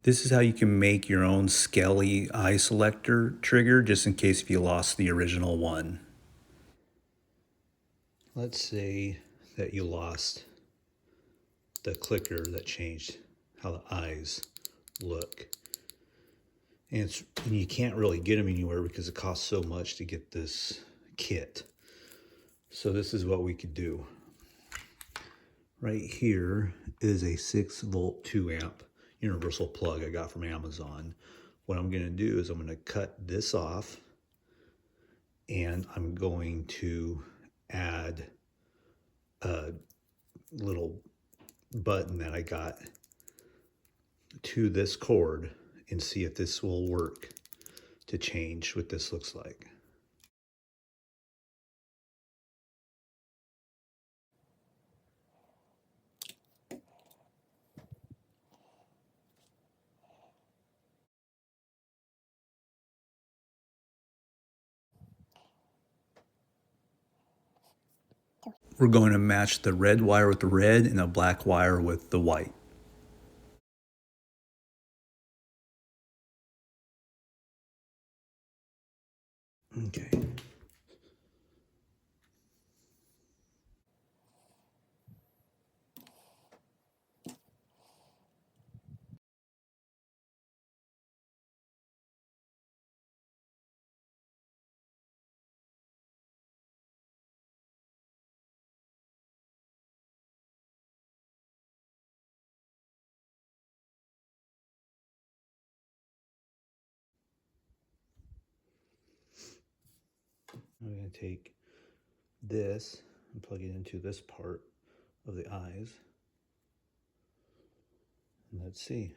This is how you can make your own Skelly eye selector trigger, just in case if you lost the original one. Let's say that you lost the clicker that changed how the eyes look. And you can't really get them anywhere because it costs so much to get this kit. So this is what we could do. Right here is a 6-volt 2-amp universal plug I got from Amazon. What I'm going to do is I'm going to cut this off, and I'm going to add a little button that I got to this cord and see if this will work to change what this looks like. We're going to match the red wire with the red and the black wire with the white. Okay. I'm going to take this and plug it into this part of the eyes. And let's see.